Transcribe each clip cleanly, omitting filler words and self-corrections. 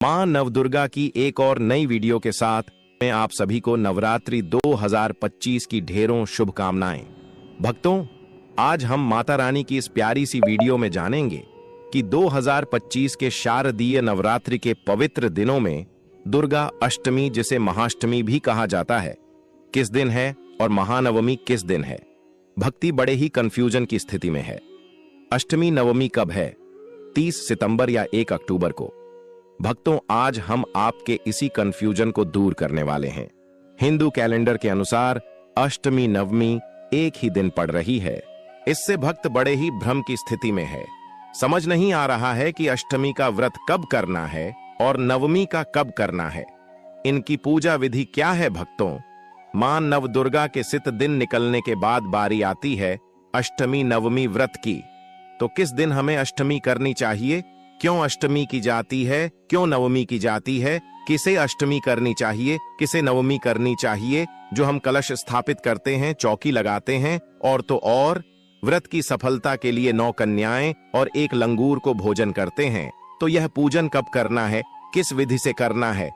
मां नवदुर्गा की एक और नई वीडियो के साथ मैं आप सभी को नवरात्रि 2025 की ढेरों शुभकामनाएं। भक्तों, आज हम माता रानी की इस प्यारी सी वीडियो में जानेंगे कि 2025 के शारदीय नवरात्रि के पवित्र दिनों में दुर्गा अष्टमी, जिसे महाअष्टमी भी कहा जाता है, किस दिन है और महानवमी किस दिन है। भक्ति बड़े ही कंफ्यूजन की स्थिति में है। अष्टमी नवमी कब है? 30 सितंबर या 1 अक्टूबर को? भक्तों, आज हम आपके इसी कंफ्यूजन को दूर करने वाले हैं। हिंदू कैलेंडर के अनुसार अष्टमी नवमी एक ही दिन पड़ रही है। इससे भक्त बड़े ही भ्रम की स्थिति में है। समझ नहीं आ रहा है कि अष्टमी का व्रत कब करना है और नवमी का कब करना है। इनकी पूजा विधि क्या है भक्तों? मां नवदुर्गा के सित दिन निकलने के बाद बारी आती है अष्टमी नवमी व्रत की। तो किस दिन हमें अष्टमी करनी चाहिए? क्यों अष्टमी की जाती है? क्यों नवमी की जाती है? किसे अष्टमी करनी चाहिए, किसे नवमी करनी चाहिए? जो हम कलश स्थापित करते हैं, चौकी लगाते हैं, और तो और व्रत की सफलता के लिए 9 कन्याएं और 1 लंगूर को भोजन करते हैं। तो यह पूजन कब करना है? किस विधि से करना है?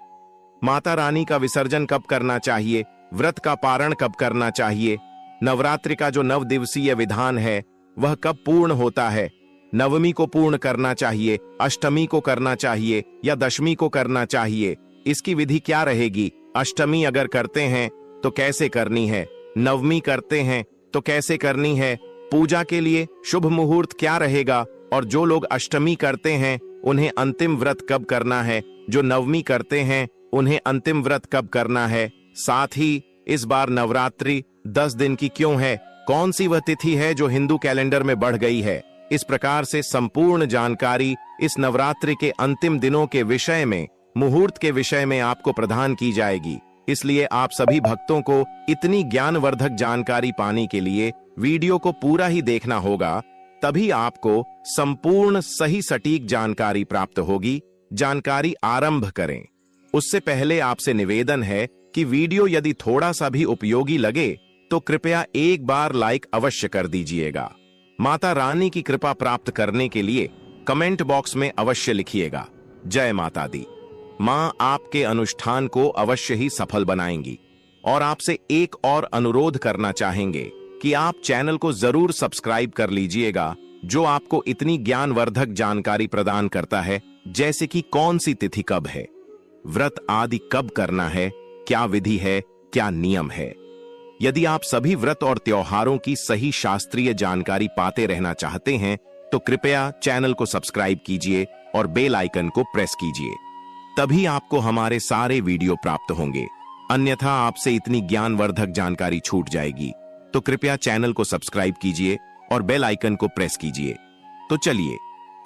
माता रानी का विसर्जन कब करना चाहिए? व्रत का पारण कब करना चाहिए? नवरात्रि का जो 9 दिवसीय विधान है वह कब पूर्ण होता है? नवमी को पूर्ण करना चाहिए, अष्टमी को करना चाहिए या दशमी को करना चाहिए? इसकी विधि क्या रहेगी? अष्टमी अगर करते हैं तो कैसे करनी है? नवमी करते हैं तो कैसे करनी है? पूजा के लिए शुभ मुहूर्त क्या रहेगा? और जो लोग अष्टमी करते हैं उन्हें अंतिम व्रत कब करना है? जो नवमी करते हैं उन्हें अंतिम व्रत कब करना है? साथ ही इस बार नवरात्रि 10 दिन की क्यों है? कौन सी वह तिथि है जो हिंदू कैलेंडर में बढ़ गई है? इस प्रकार से संपूर्ण जानकारी इस नवरात्रि के अंतिम दिनों के विषय में, मुहूर्त के विषय में आपको प्रदान की जाएगी। इसलिए आप सभी भक्तों को इतनी ज्ञानवर्धक जानकारी पाने के लिए वीडियो को पूरा ही देखना होगा, तभी आपको संपूर्ण सही सटीक जानकारी प्राप्त होगी। जानकारी आरंभ करें उससे पहले आपसे निवेदन है कि वीडियो यदि थोड़ा सा भी उपयोगी लगे तो कृपया एक बार लाइक अवश्य कर दीजिएगा। माता रानी की कृपा प्राप्त करने के लिए कमेंट बॉक्स में अवश्य लिखिएगा जय माता दी। मां आपके अनुष्ठान को अवश्य ही सफल बनाएंगी। और आपसे एक और अनुरोध करना चाहेंगे कि आप चैनल को जरूर सब्सक्राइब कर लीजिएगा, जो आपको इतनी ज्ञानवर्धक जानकारी प्रदान करता है, जैसे कि कौन सी तिथि कब है, व्रत आदि कब करना है, क्या विधि है, क्या नियम है। यदि आप सभी व्रत और त्योहारों की सही शास्त्रीय जानकारी पाते रहना चाहते हैं तो कृपया चैनल को सब्सक्राइब कीजिए और बेल आइकन को प्रेस कीजिए, तभी आपको हमारे सारे वीडियो प्राप्त होंगे। अन्यथा आपसे इतनी ज्ञानवर्धक जानकारी छूट जाएगी। तो कृपया चैनल को सब्सक्राइब कीजिए और बेल आइकन को प्रेस कीजिए। तो चलिए,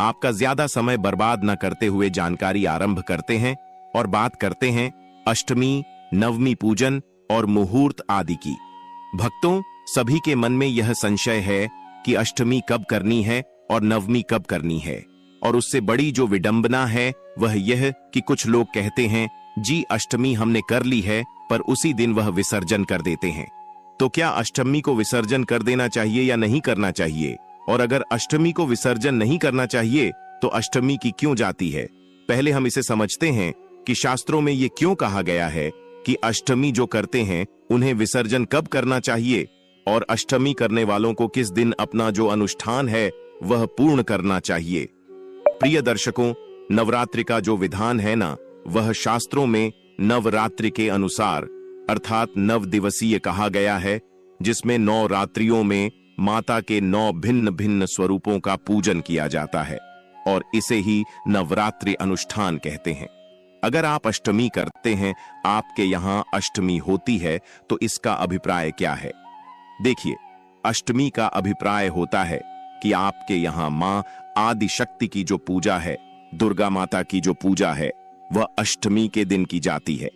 आपका ज्यादा समय बर्बाद न करते हुए जानकारी आरंभ करते हैं और बात करते हैं अष्टमी नवमी पूजन और मुहूर्त आदि की। भक्तों, सभी के मन में यह संशय है कि अष्टमी कब करनी है और नवमी कब करनी है। और उससे बड़ी जो विडंबना है वह यह कि कुछ लोग कहते हैं जी अष्टमी हमने कर ली है, पर उसी दिन वह विसर्जन कर देते हैं। तो क्या अष्टमी को विसर्जन कर देना चाहिए या नहीं करना चाहिए? और अगर अष्टमी को विसर्जन नहीं करना चाहिए तो अष्टमी की क्यों जाती है? पहले हम इसे समझते हैं कि शास्त्रों में ये क्यों कहा गया है कि अष्टमी जो करते हैं उन्हें विसर्जन कब करना चाहिए, और अष्टमी करने वालों को किस दिन अपना जो अनुष्ठान है वह पूर्ण करना चाहिए। प्रिय दर्शकों, नवरात्रि का जो विधान है ना, वह शास्त्रों में नवरात्रि के अनुसार अर्थात 9 दिवसीय कहा गया है, जिसमें 9 रात्रियों में माता के 9 भिन्न भिन्न स्वरूपों का पूजन किया जाता है और इसे ही नवरात्रि अनुष्ठान कहते हैं। अगर आप अष्टमी करते हैं, आपके यहाँ अष्टमी होती है, तो इसका अभिप्राय क्या है? देखिए, अष्टमी का अभिप्राय होता है कि आपके यहाँ मां आदि शक्ति की जो पूजा है, दुर्गा माता की जो पूजा है, वह अष्टमी के दिन की जाती है।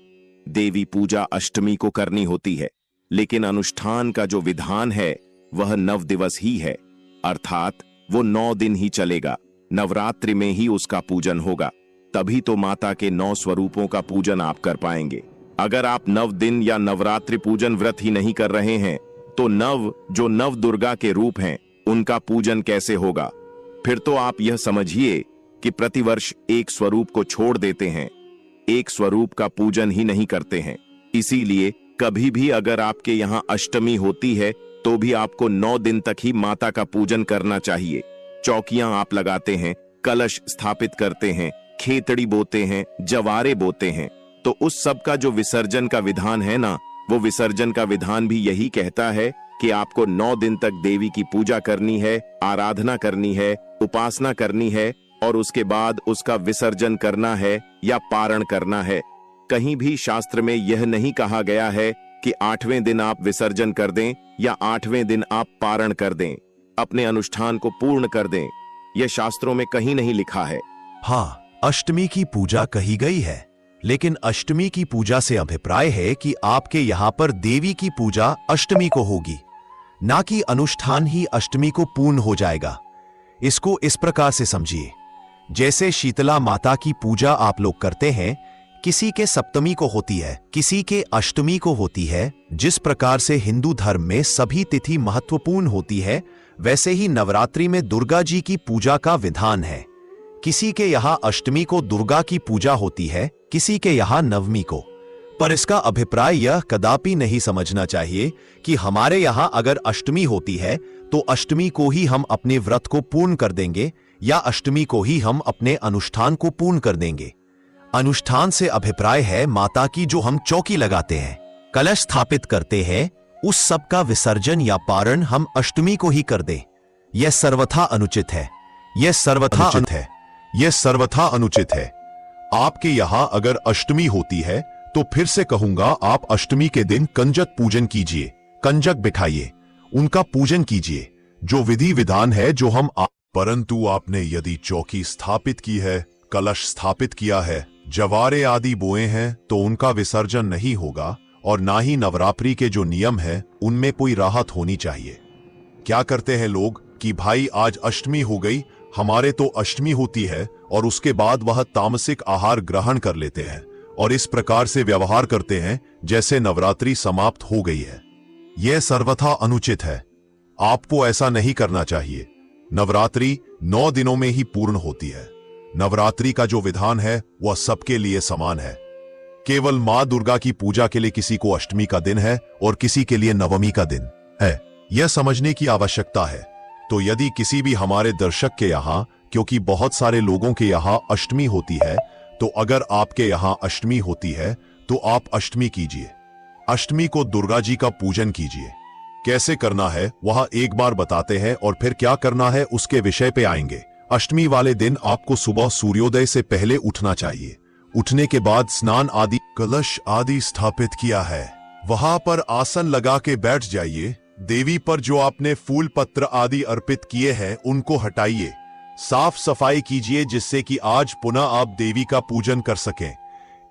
देवी पूजा अष्टमी को करनी होती है, लेकिन अनुष्ठान का जो विधान है वह 9 दिवस ही है, अर्थात वो 9 दिन ही चलेगा। नवरात्रि में ही उसका पूजन होगा, तभी तो माता के 9 स्वरूपों का पूजन आप कर पाएंगे। अगर आप 9 दिन या नवरात्रि पूजन व्रत ही नहीं कर रहे हैं तो जो नव दुर्गा के रूप हैं उनका पूजन कैसे होगा? फिर तो आप यह समझिए कि प्रतिवर्ष एक स्वरूप को छोड़ देते हैं, एक स्वरूप का पूजन ही नहीं करते हैं। इसीलिए कभी भी अगर आपके यहाँ अष्टमी होती है तो भी आपको 9 दिन तक ही माता का पूजन करना चाहिए। चौकियां आप लगाते हैं, कलश स्थापित करते हैं, खेतड़ी बोते हैं, जवारे बोते हैं, तो उस सब का जो विसर्जन का विधान है ना, वो विसर्जन का विधान भी यही कहता है कि आपको 9 दिन तक देवी की पूजा करनी है, आराधना करनी है, उपासना करनी है और उसके बाद उसका विसर्जन करना है या पारण करना है। कहीं भी शास्त्र में यह नहीं कहा गया है कि 8वें दिन आप विसर्जन कर दें या 8वें दिन आप पारण कर दें, अपने अनुष्ठान को पूर्ण कर दें। यह शास्त्रों में कहीं नहीं लिखा है। हाँ, अष्टमी की पूजा कही गई है, लेकिन अष्टमी की पूजा से अभिप्राय है कि आपके यहाँ पर देवी की पूजा अष्टमी को होगी, ना कि अनुष्ठान ही अष्टमी को पूर्ण हो जाएगा। इसको इस प्रकार से समझिए, जैसे शीतला माता की पूजा आप लोग करते हैं, किसी के सप्तमी को होती है, किसी के अष्टमी को होती है। जिस प्रकार से हिंदू धर्म में सभी तिथि महत्वपूर्ण होती है, वैसे ही नवरात्रि में दुर्गा जी की पूजा का विधान है। किसी के यहाँ अष्टमी को दुर्गा की पूजा होती है, किसी के यहाँ नवमी को। पर इसका अभिप्राय यह कदापि नहीं समझना चाहिए कि हमारे यहाँ अगर अष्टमी होती है तो अष्टमी को ही हम अपने व्रत को पूर्ण कर देंगे या अष्टमी को ही हम अपने अनुष्ठान को पूर्ण कर देंगे। अनुष्ठान से अभिप्राय है माता की जो हम चौकी लगाते हैं, कलश स्थापित करते हैं, उस सब का विसर्जन या पारण हम अष्टमी को ही कर दें। यह सर्वथा अनुचित है। यह सर्वथा अनुचित है। आपके यहां अगर अष्टमी होती है तो फिर से कहूंगा, आप अष्टमी के दिन कंजक पूजन कीजिए, कंजक बिठाइए, उनका पूजन कीजिए, जो विधि विधान है जो हम परंतु आपने यदि चौकी स्थापित की है, कलश स्थापित किया है, जवारे आदि बोए हैं, तो उनका विसर्जन नहीं होगा और ना ही नवरात्रि के जो नियम है उनमें कोई राहत होनी चाहिए। क्या करते हैं लोग कि भाई आज अष्टमी हो गई, हमारे तो अष्टमी होती है, और उसके बाद वह तामसिक आहार ग्रहण कर लेते हैं और इस प्रकार से व्यवहार करते हैं जैसे नवरात्रि समाप्त हो गई है। यह सर्वथा अनुचित है। आपको ऐसा नहीं करना चाहिए। नवरात्रि 9 दिनों में ही पूर्ण होती है। नवरात्रि का जो विधान है वह सबके लिए समान है। केवल मां दुर्गा की पूजा के लिए किसी को अष्टमी का दिन है और किसी के लिए नवमी का दिन है, यह समझने की आवश्यकता है। तो यदि किसी भी हमारे दर्शक के यहाँ, क्योंकि बहुत सारे लोगों के यहाँ अष्टमी होती है, तो अगर आपके यहाँ अष्टमी होती है तो आप अष्टमी कीजिए। अष्टमी को दुर्गा जी का पूजन कीजिए। कैसे करना है वह एक बार बताते हैं और फिर क्या करना है उसके विषय पे आएंगे। अष्टमी वाले दिन आपको सुबह सूर्योदय से पहले उठना चाहिए। उठने के बाद स्नान आदि, कलश आदि स्थापित किया है, वहां पर आसन लगा के बैठ जाइए। देवी पर जो आपने फूल पत्र आदि अर्पित किए हैं उनको हटाइए, साफ सफाई कीजिए, जिससे कि आज पुनः आप देवी का पूजन कर सकें।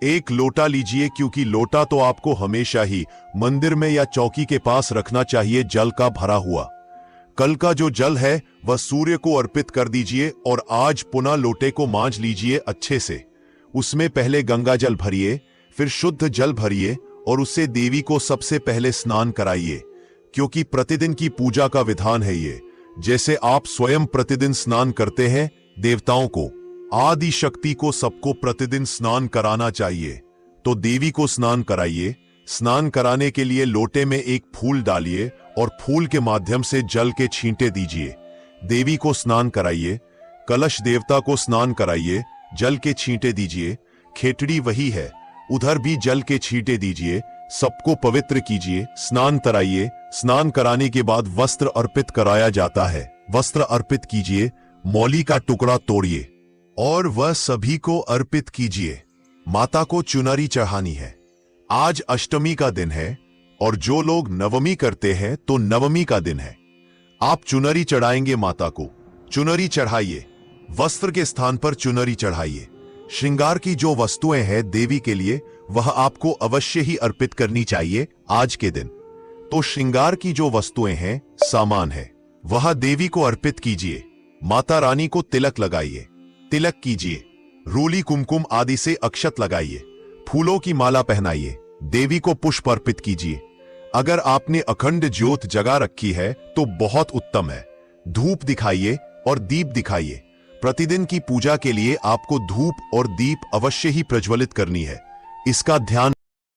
एक लोटा लीजिए, क्योंकि लोटा तो आपको हमेशा ही मंदिर में या चौकी के पास रखना चाहिए, जल का भरा हुआ। कल का जो जल है वह सूर्य को अर्पित कर दीजिए और आज पुनः लोटे को मांज लीजिए अच्छे से। उसमें पहले गंगा जल भरिए, फिर शुद्ध जल भरिए और उससे देवी को सबसे पहले स्नान कराइए, क्योंकि प्रतिदिन की पूजा का विधान है ये। जैसे आप स्वयं प्रतिदिन स्नान करते हैं, देवताओं को, आदि शक्ति को, सबको प्रतिदिन स्नान कराना चाहिए। तो देवी को स्नान कराइए। स्नान कराने के लिए लोटे में एक फूल डालिए और फूल के माध्यम से जल के छींटे दीजिए। देवी को स्नान कराइए। कलश देवता को स्नान कराइए, जल के छींटे दीजिए। खेतड़ी वही है, उधर भी जल के छींटे दीजिए। सबको पवित्र कीजिए, स्नान कराइए। स्नान कराने के बाद वस्त्र अर्पित कराया जाता है। वस्त्र अर्पित कीजिए, मौली का टुकड़ा तोड़िए और वह सभी को अर्पित कीजिए। माता को चुनरी चढ़ानी है। आज अष्टमी का दिन है और जो लोग नवमी करते हैं तो नवमी का दिन है। आप चुनरी चढ़ाएंगे माता को, चुनरी चढ़ाइए। वस्त्र के स्थान पर चुनरी चढ़ाइए। श्रृंगार की जो वस्तुएं हैं देवी के लिए, वह आपको अवश्य ही अर्पित करनी चाहिए आज के दिन। तो श्रृंगार की जो वस्तुएं हैं, सामान है, वह देवी को अर्पित कीजिए। माता रानी को तिलक लगाइए, तिलक कीजिए। रोली कुमकुम आदि से अक्षत लगाइए। फूलों की माला पहनाइए। देवी को पुष्प अर्पित कीजिए। अगर आपने अखंड ज्योत जगा रखी है तो बहुत उत्तम है। धूप दिखाइए और दीप दिखाइए। प्रतिदिन की पूजा के लिए आपको धूप और दीप अवश्य ही प्रज्वलित करनी है। इसका ध्यान